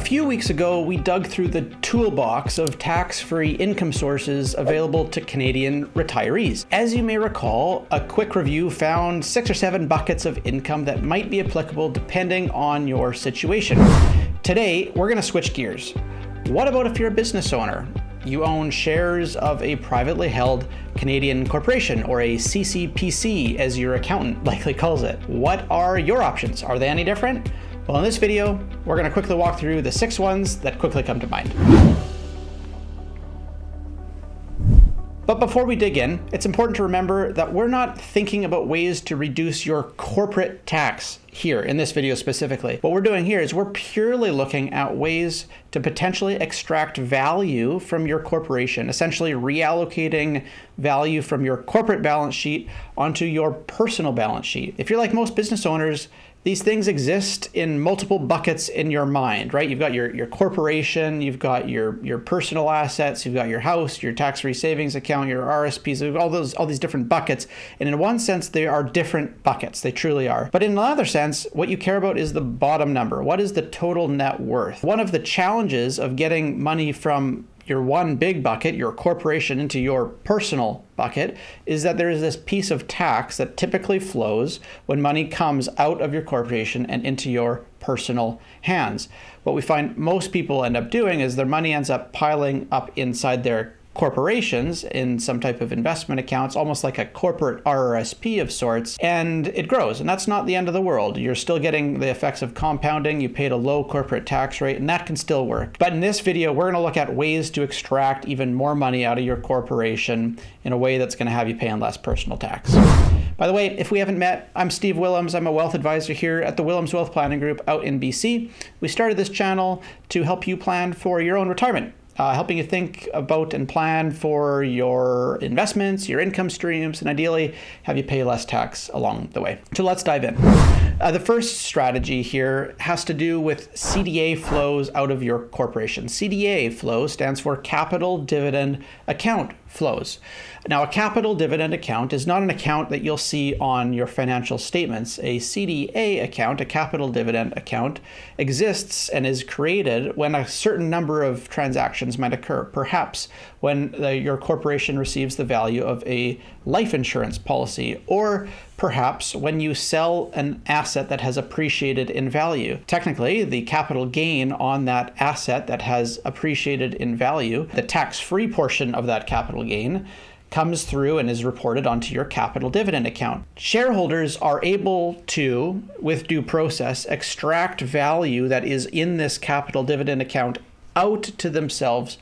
few weeks ago, we dug through the toolbox of tax-free income sources available to Canadian retirees. As you may recall, a quick review found 6 or 7 buckets of income that might be applicable depending on your situation. Today, we're going to switch gears. What about if you're a business owner? You own shares of a privately held Canadian corporation, or a CCPC as your accountant likely calls it. What are your options? Are they any different? Well, in this video, we're going to quickly walk through the 6 ones that quickly come to mind. But before we dig in, it's important to remember that we're not thinking about ways to reduce your corporate tax here in this video specifically. What we're doing here is we're purely looking at ways to potentially extract value from your corporation, essentially reallocating value from your corporate balance sheet onto your personal balance sheet. If you're like most business owners, these things exist in multiple buckets in your mind, right? You've got your corporation, you've got your personal assets, you've got your house, your tax-free savings account, your RSPs, all these different buckets. And in one sense, they are different buckets. They truly are. But in another sense, what you care about is the bottom number. What is the total net worth? One of the challenges of getting money from your one big bucket, your corporation, into your personal bucket, is that there is this piece of tax that typically flows when money comes out of your corporation and into your personal hands. What we find most people end up doing is their money ends up piling up inside their corporations in some type of investment accounts, almost like a corporate RRSP of sorts, and it grows. And that's not the end of the world. You're still getting the effects of compounding. You paid a low corporate tax rate, and that can still work. But in this video, we're going to look at ways to extract even more money out of your corporation in a way that's going to have you paying less personal tax. By the way, if we haven't met, I'm Steve Willems. I'm a wealth advisor here at the Willems Wealth Planning Group out in BC. We started this channel to help you plan for your own retirement. Helping you think about and plan for your investments, your income streams, and ideally have you pay less tax along the way. So let's dive in. The first strategy here has to do with CDA flows out of your corporation. CDA flow stands for Capital Dividend Account flows. Now, a capital dividend account is not an account that you'll see on your financial statements. A CDA account, a capital dividend account, exists and is created when a certain number of transactions might occur. Perhaps when your corporation receives the value of a life insurance policy, or perhaps when you sell an asset that has appreciated in value. Technically, the capital gain on that asset that has appreciated in value, the tax-free portion of that capital gain, comes through and is reported onto your capital dividend account. Shareholders are able to, with due process, extract value that is in this capital dividend account out to themselves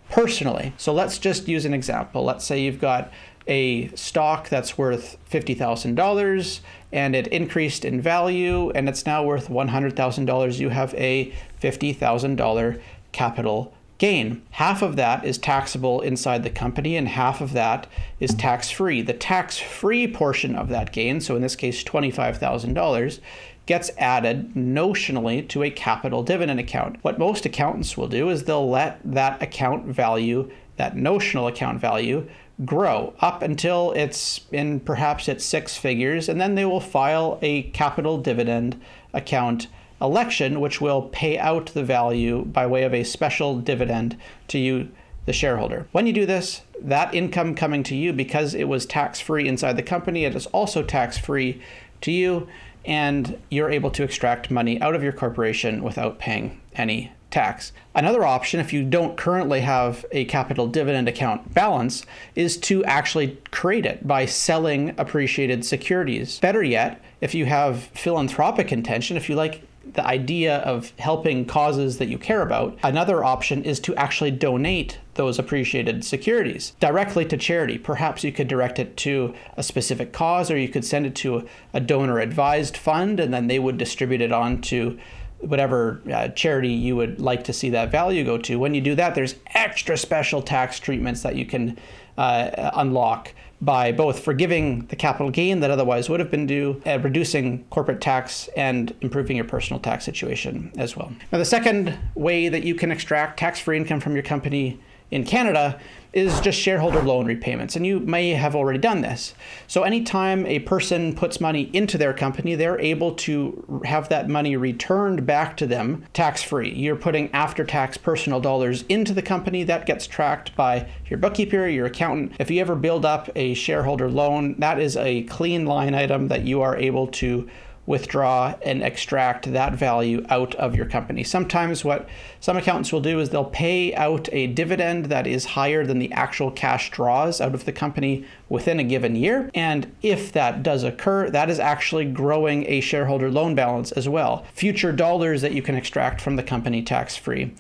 personally. So let's just use an example. Let's say you've got a stock that's worth $50,000 and it increased in value and it's now worth $100,000. You have a $50,000 capital gain. Half of that is taxable inside the company and half of that is tax-free. The tax-free portion of that gain, so in this case $25,000, gets added notionally to a capital dividend account. What most accountants will do is they'll let that account value, that notional account value, grow up until it's in perhaps it's 6 figures, and then they will file a capital dividend account election, which will pay out the value by way of a special dividend to you, the shareholder. When you do this, that income coming to you, because it was tax-free inside the company, it is also tax-free to you, and you're able to extract money out of your corporation without paying any tax. Another option, if you don't currently have a capital dividend account balance, is to actually create it by selling appreciated securities. Better yet, if you have philanthropic intention, if you like the idea of helping causes that you care about, another option is to actually donate those appreciated securities directly to charity. Perhaps you could direct it to a specific cause, or you could send it to a donor-advised fund, and then they would distribute it on to whatever charity you would like to see that value go to. When you do that, there's extra special tax treatments that you can unlock by both forgiving the capital gain that otherwise would have been due, reducing corporate tax, and improving your personal tax situation as well. Now, the second way that you can extract tax-free income from your company in Canada is just shareholder loan repayments, and you may have already done this. So anytime a person puts money into their company, they're able to have that money returned back to them tax-free. You're putting after-tax personal dollars into the company. That gets tracked by your bookkeeper, your accountant. If you ever build up a shareholder loan, that is a clean line item that you are able to withdraw and extract that value out of your company. Sometimes what some accountants will do is they'll pay out a dividend that is higher than the actual cash draws out of the company within a given year. And if that does occur, that is actually growing a shareholder loan balance as well. Future dollars that you can extract from the company tax-free.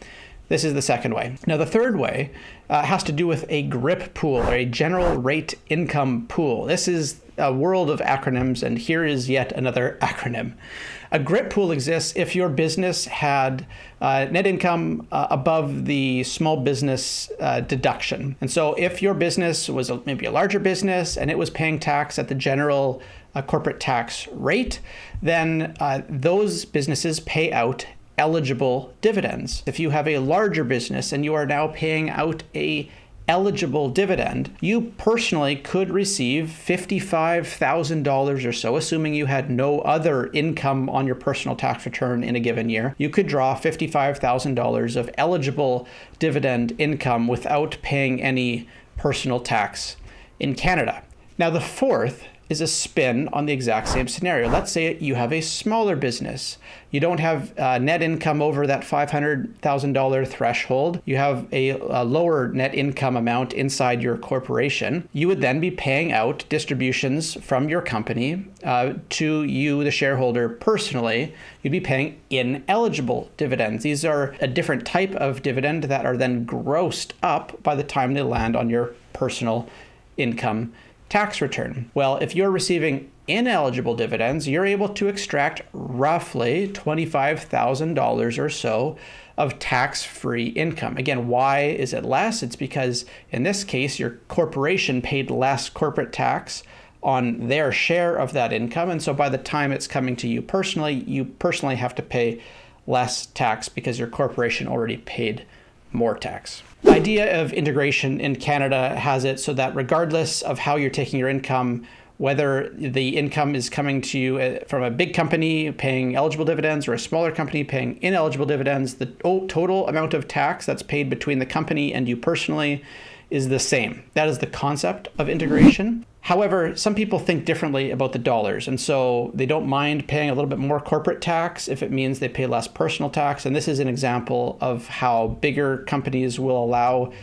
This is the second way. Now, the third way has to do with a GRIP pool, or a general rate income pool. This is a world of acronyms, and here is yet another acronym. A GRIP pool exists if your business had net income above the small business deduction. And so if your business was maybe a larger business and it was paying tax at the general corporate tax rate, then those businesses pay out eligible dividends. If you have a larger business and you are now paying out a eligible dividend, you personally could receive $55,000 or so, assuming you had no other income on your personal tax return in a given year. You could draw $55,000 of eligible dividend income without paying any personal tax in Canada. Now, the fourth is a spin on the exact same scenario. Let's say you have a smaller business. You don't have net income over that $500,000 threshold. You have a lower net income amount inside your corporation. You would then be paying out distributions from your company to you, the shareholder, personally. You'd be paying ineligible dividends. These are a different type of dividend that are then grossed up by the time they land on your personal income tax return. Well, if you're receiving ineligible dividends, you're able to extract roughly $25,000 or so of tax-free income. Again, why is it less? It's because in this case, your corporation paid less corporate tax on their share of that income. And so by the time it's coming to you personally have to pay less tax because your corporation already paid more tax. The idea of integration in Canada has it so that regardless of how you're taking your income, whether the income is coming to you from a big company paying eligible dividends or a smaller company paying ineligible dividends, the total amount of tax that's paid between the company and you personally is the same. That is the concept of integration. However, some people think differently about the dollars, and so they don't mind paying a little bit more corporate tax if it means they pay less personal tax. And this is an example of how bigger companies will allow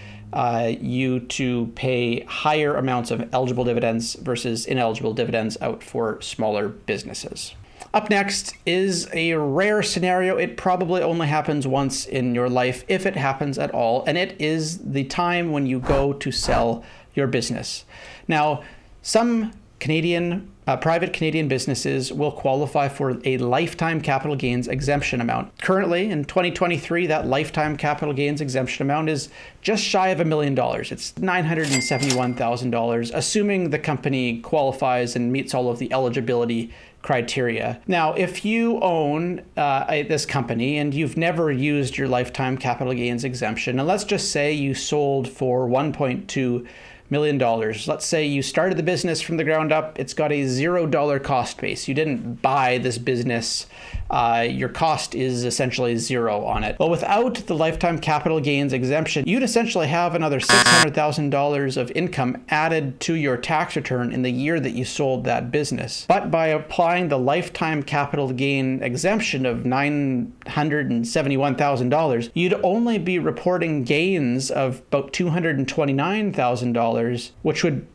you to pay higher amounts of eligible dividends versus ineligible dividends out for smaller businesses. Up next is a rare scenario. It probably only happens once in your life, if it happens at all, and it is the time when you go to sell your business. Now, some private Canadian businesses will qualify for a lifetime capital gains exemption amount. Currently, in 2023, that lifetime capital gains exemption amount is just shy of $1 million. It's $971,000, assuming the company qualifies and meets all of the eligibility criteria. Now, if you own this company and you've never used your lifetime capital gains exemption, and let's just say you sold for $1.2 million. Let's say you started the business from the ground up. It's got a $0 cost base. You didn't buy this business. Your cost is essentially zero on it. Well, without the lifetime capital gains exemption, you'd essentially have another $600,000 of income added to your tax return in the year that you sold that business. But by applying the lifetime capital gain exemption of $971,000, you'd only be reporting gains of about $229,000, which would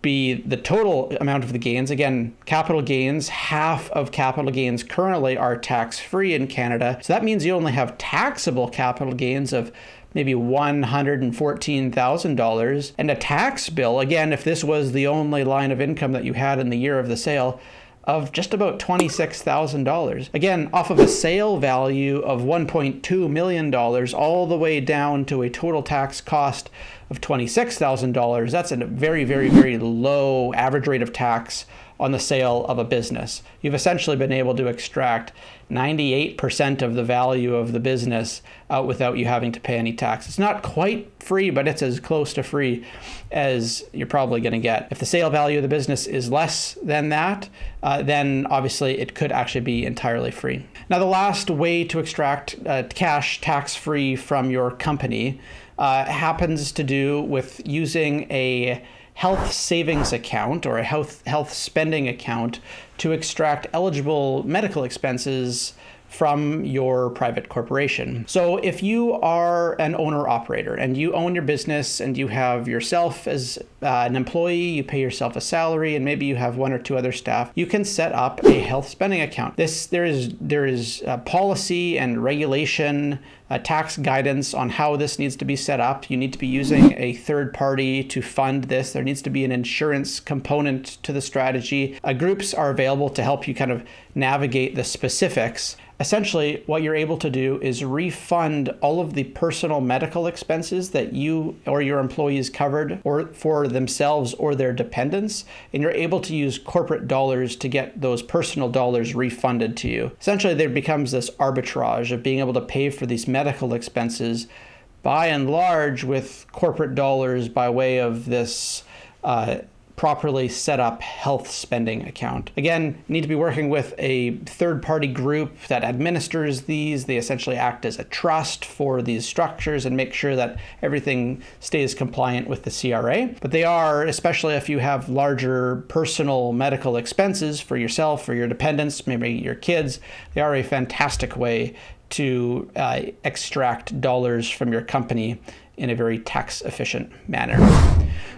be the total amount of the gains. Again, capital gains, half of capital gains currently are tax-free in Canada. So that means you only have taxable capital gains of maybe $114,000, and a tax bill, again, if this was the only line of income that you had in the year of the sale, of just about $26,000. Again, off of a sale value of $1.2 million all the way down to a total tax cost of $26,000. That's a very, very, very low average rate of tax on the sale of a business. You've essentially been able to extract 98% of the value of the business out without you having to pay any tax. It's not quite free, but it's as close to free as you're probably going to get. If the sale value of the business is less than that, then obviously it could actually be entirely free. Now, the last way to extract cash tax-free from your company happens to do with using a health savings account or a health spending account to extract eligible medical expenses from your private corporation. So if you are an owner-operator and you own your business and you have yourself as an employee, you pay yourself a salary, and maybe you have one or two other staff, you can set up a health spending account. There is policy and regulation, tax guidance on how this needs to be set up. You need to be using a third party to fund this. There needs to be an insurance component to the strategy. Groups are available to help you kind of navigate the specifics. Essentially, what you're able to do is refund all of the personal medical expenses that you or your employees covered or for themselves or their dependents, and you're able to use corporate dollars to get those personal dollars refunded to you. Essentially, there becomes this arbitrage of being able to pay for these medical expenses by and large with corporate dollars by way of this properly set up health spending account. Again, you need to be working with a third-party group that administers these. They essentially act as a trust for these structures and make sure that everything stays compliant with the CRA. But they are, especially if you have larger personal medical expenses for yourself or your dependents, maybe your kids, they are a fantastic way to extract dollars from your company in a very tax-efficient manner.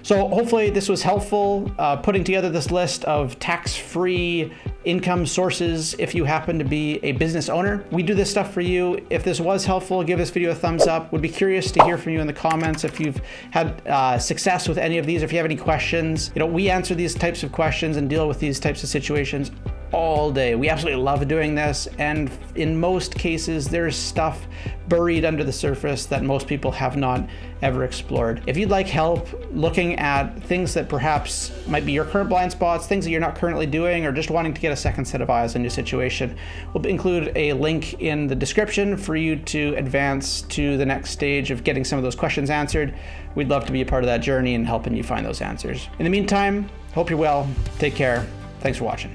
So hopefully this was helpful, putting together this list of tax-free income sources if you happen to be a business owner. We do this stuff for you. If this was helpful, give this video a thumbs up. Would be curious to hear from you in the comments if you've had success with any of these, if you have any questions. We answer these types of questions and deal with these types of situations all day. We absolutely love doing this, and in most cases there's stuff buried under the surface that most people have not ever explored. If you'd like help looking at things that perhaps might be your current blind spots, things that you're not currently doing, or just wanting to get a second set of eyes on your situation, we'll include a link in the description for you to advance to the next stage of getting some of those questions answered. We'd love to be a part of that journey and helping you find those answers. In the meantime, hope you're well, take care, thanks for watching.